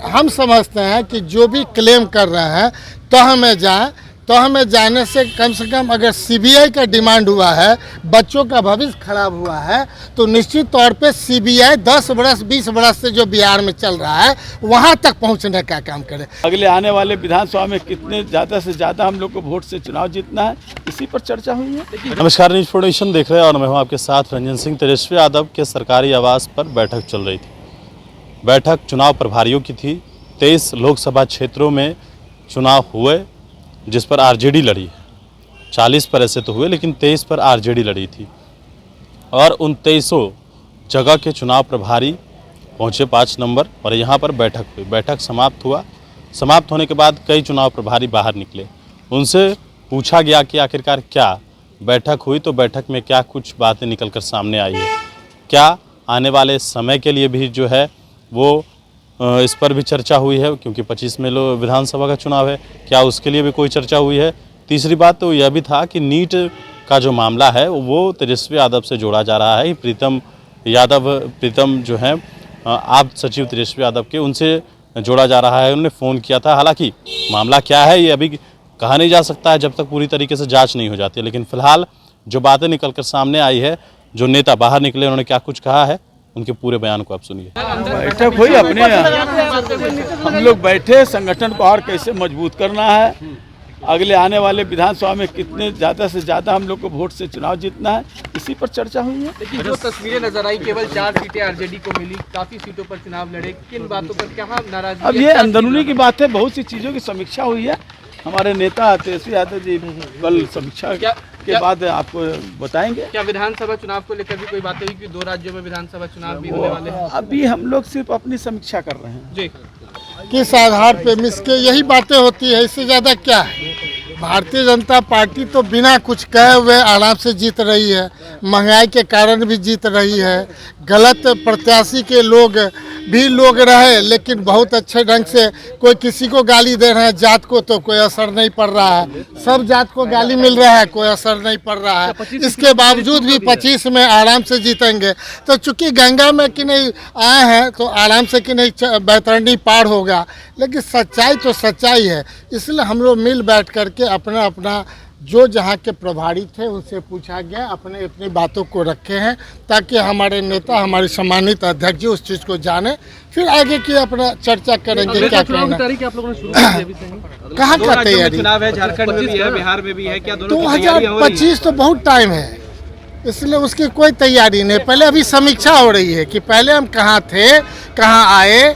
हम समझते हैं कि जो भी क्लेम कर रहे हैं तो हमें जाने से कम अगर सीबीआई का डिमांड हुआ है, बच्चों का भविष्य खराब हुआ है, तो निश्चित तौर पे सीबीआई 10 बरस 20 बरस से जो बिहार में चल रहा है वहां तक पहुंचने का काम करे। अगले आने वाले विधानसभा में कितने ज़्यादा से ज़्यादा हम लोग को वोट से चुनाव जीतना है, इसी पर चर्चा हुई है। नमस्कार, न्यूज़ प्रोडक्शन देख रहे हैं और मैं हूं आपके साथ रंजन सिंह। तेजस्वी यादव के सरकारी आवास पर बैठक चल रही थी। बैठक चुनाव प्रभारियों की थी। 23 लोकसभा क्षेत्रों में चुनाव हुए जिस पर आरजेडी लड़ी है। 40 पर ऐसे तो हुए लेकिन 23 पर आरजेडी लड़ी थी और उन 23 जगह के चुनाव प्रभारी पहुंचे 5 नंबर और यहाँ पर बैठक हुई। बैठक समाप्त हुआ। समाप्त होने के बाद कई चुनाव प्रभारी बाहर निकले। उनसे पूछा गया कि आखिरकार क्या बैठक हुई, तो बैठक में क्या कुछ बातें निकल कर सामने आई है, क्या आने वाले समय के लिए भी जो है वो इस पर भी चर्चा हुई है, क्योंकि 25 में विधानसभा का चुनाव है, क्या उसके लिए भी कोई चर्चा हुई है। तीसरी बात तो यह भी था कि नीट का जो मामला है वो तेजस्वी यादव से जोड़ा जा रहा है। प्रीतम जो है आप सचिव तेजस्वी यादव के, उनसे जोड़ा जा रहा है। उन्होंने फ़ोन किया था। हालांकि मामला क्या है ये अभी कहा नहीं जा सकता है जब तक पूरी तरीके से जाँच नहीं हो जाती, लेकिन फिलहाल जो बातें निकल कर सामने आई है, जो नेता बाहर निकले उन्होंने क्या कुछ कहा है, उनके पूरे बयान को आप सुनिए। बैठक हुई अपने, हम लोग बैठे संगठन को और कैसे मजबूत करना है, अगले आने वाले विधानसभा में कितने ज़्यादा से ज़्यादा हम लोग को वोट से चुनाव जीतना है, इसी पर चर्चा हुई है। लेकिन जो तस्वीरें नजर आई, केवल 4 सीटें आरजेडी को मिली, काफी सीटों पर चुनाव लड़े, किन बातों पर क्या नाराजगी? अब ये अंदरूनी की बात है, बहुत सी चीज़ों की समीक्षा हुई है। हमारे नेता तेजस्वी यादव जी कल समीक्षा के बाद आपको बताएंगे। क्या विधानसभा चुनाव को लेकर भी कोई बातें हुई कि 2 राज्यों में विधानसभा चुनाव भी होने वाले हैं? अभी हम लोग सिर्फ अपनी समीक्षा कर रहे हैं जी। किस आधार पे मिसके यही बातें होती है, इससे ज़्यादा क्या है। भारतीय जनता पार्टी तो बिना कुछ कहे हुए आराम से जीत रही है, महंगाई के कारण भी जीत रही है। गलत प्रत्याशी के लोग रहे लेकिन बहुत अच्छे ढंग से, कोई किसी को गाली दे रहे हैं जात को तो कोई असर नहीं पड़ रहा है, सब जात को गाली मिल रहा है, कोई असर नहीं पड़ रहा है। इसके बावजूद भी 25 में आराम से जीतेंगे। तो चूंकि गंगा में कि नहीं आए हैं तो आराम से कि नहीं बैतरणी पार होगा। लेकिन सच्चाई तो सच्चाई है, इसलिए हम लोग मिल बैठ करके अपना जो जहाँ के प्रभारी थे उनसे पूछा गया, अपनी बातों को रखे हैं ताकि हमारे नेता, हमारे सम्मानित अध्यक्ष जी उस चीज़ को जाने, फिर आगे की अपना चर्चा करेंगे क्या करना। कहाँ का तैयारी? चुनाव है, झारखंड में भी है, बिहार में भी है, क्या दोनों 2025 तो बहुत टाइम है, इसलिए उसकी कोई तैयारी नहीं। पहले अभी समीक्षा हो रही है कि पहले हम कहाँ थे, कहाँ आए।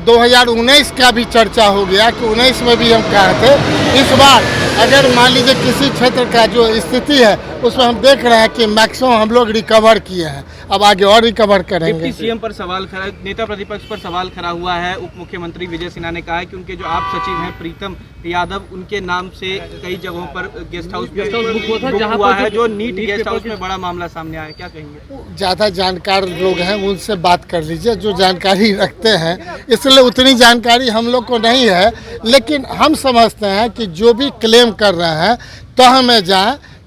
2019 का भी चर्चा हो गया कि 19 में भी हम कहाँ थे। इस बार अगर मान लीजिए किसी क्षेत्र का जो स्थिति है उसमें हम देख रहे हैं कि मैक्सिमम हम लोग रिकवर किए हैं, अब आगे और रिकवर करेंगे। डिप्टी सीएम पर सवाल खड़ा, नेता प्रतिपक्ष पर सवाल खड़ा हुआ है। उप मुख्यमंत्री विजय सिन्हा ने कहा है कि उनके जो आप सचिव हैं प्रीतम यादव, उनके नाम से कई जगहों पर गेस्ट हाउस बुक हुआ है, जो नीट गेस्ट हाउस में बड़ा मामला सामने आया, क्या कहेंगे? ज़्यादा जानकार लोग हैं, उनसे बात कर लीजिए जो जानकारी रखते हैं, इसलिए उतनी जानकारी हम लोग को नहीं है। लेकिन हम समझते हैं कि जो भी क्लेम कर रहे हैं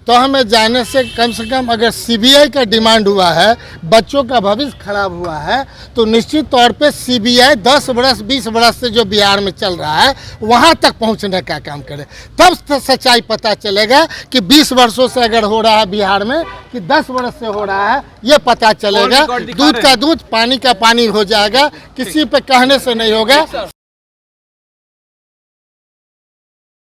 तो हमें जाने से कम अगर सीबीआई का डिमांड हुआ है, बच्चों का भविष्य खराब हुआ है, तो निश्चित तौर पे सीबीआई 10 बरस 20 बरस से जो बिहार में चल रहा है वहां तक पहुंचने का काम करे। तब सच्चाई पता चलेगा कि 20 वर्षों से अगर हो रहा है बिहार में कि 10 बरस से हो रहा है, ये पता चलेगा। दूध का दूध, पानी का पानी हो जाएगा, किसी पे कहने से नहीं होगा।